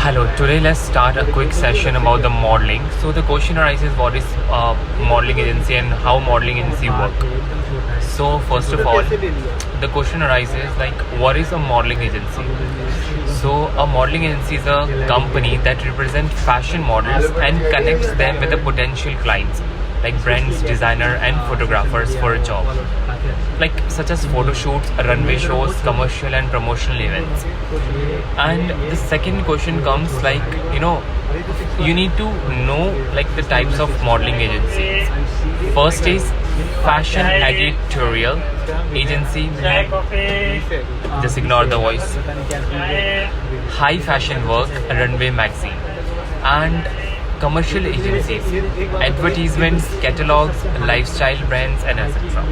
Hello, today let's start a quick session about the modeling. So the question arises, what is modeling agency and how modeling agency work? So first of all, the question arises like, what is a modeling agency? So a modeling agency is a company that represents fashion models and connects them with the potential clients like brands, designer and photographers for a job, like such as photo shoots, runway shows, commercial and promotional events. And the second question comes like, you need to know like the types of modeling agencies. First is fashion editorial agency, just ignore the voice. High fashion work, runway magazine. And commercial agencies, advertisements, catalogs, lifestyle brands and etc.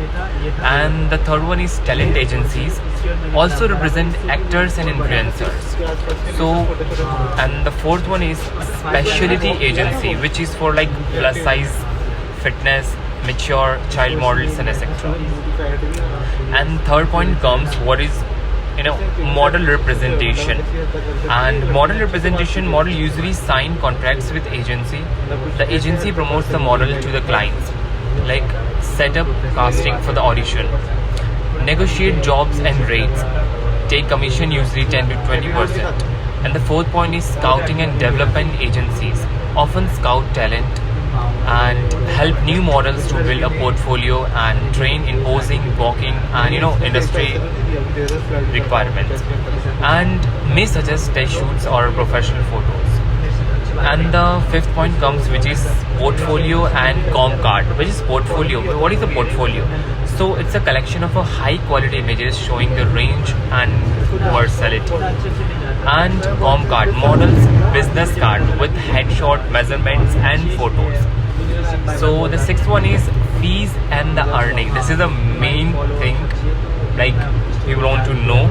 And the third one is talent agencies, also represent actors and influencers. So, and the fourth one is specialty agency, which is for like plus size, fitness, mature, child models and etc. And third point comes what is model representation. And model representation, model usually sign contracts with agency. The agency promotes the model to the clients, like set up casting for the audition, negotiate jobs and rates, take commission usually 10 to 20%. And the fourth point is scouting and development agencies, often scout talent and help new models to build a portfolio and train in posing, walking and industry requirements, and may suggest test shoots or professional photos. And the fifth point comes, which is portfolio and com card. Which is portfolio? What is a portfolio? So it's a collection of a high quality images showing the range and versatility. And com card, models business card with headshot, measurements and photos. So the sixth one is fees and the earning. This is the main thing like we want to know.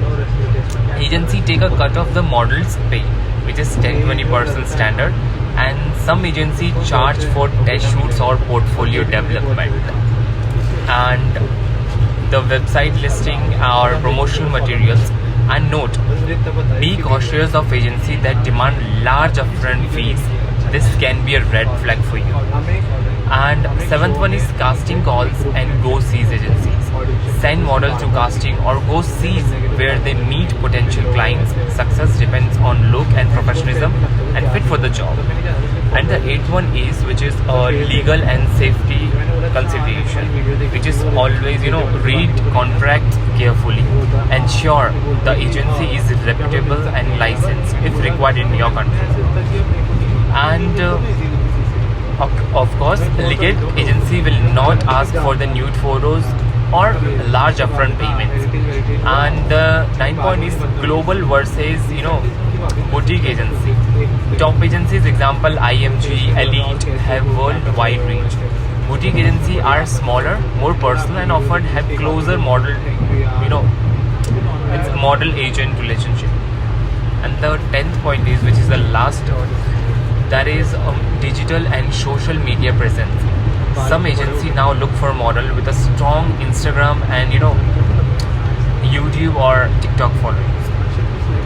Agency take a cut of the model's pay, which is 10-20% standard, and some agency charge for test shoots or portfolio development. And the website listing our promotional materials. And note, be cautious of agency that demand large upfront fees. This can be a red flag for you. And seventh one is casting calls and go sees agencies. Send model to casting or go sees where they meet potential clients. Success depends on look and professionalism and fit for the job. And the eighth one is, which is legal and safety consideration, which is always read contracts carefully. Ensure the agency is reputable and licensed if required in your country. And of course, legate agency will not ask for the nude photos or large upfront payments. And the ninth point is global versus boutique agency. Top agencies, example IMG, Elite, have worldwide reach. Boutique agency are smaller, more personal, and often have closer model, it's model agent relationship. And the 10th point is, which is the last, that is digital and social media presence. Some agency now look for model with a strong Instagram and YouTube or TikTok followings.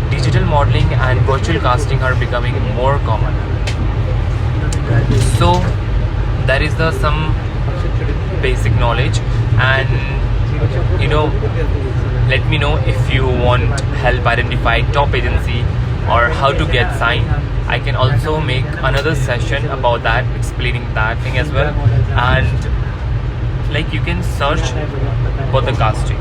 Digital modeling and virtual casting are becoming more common. So that is the some basic knowledge. And let me know if you want help identify top agency or how to get signed. I can also make another session about that, explaining that thing as well. And like you can search for the casting.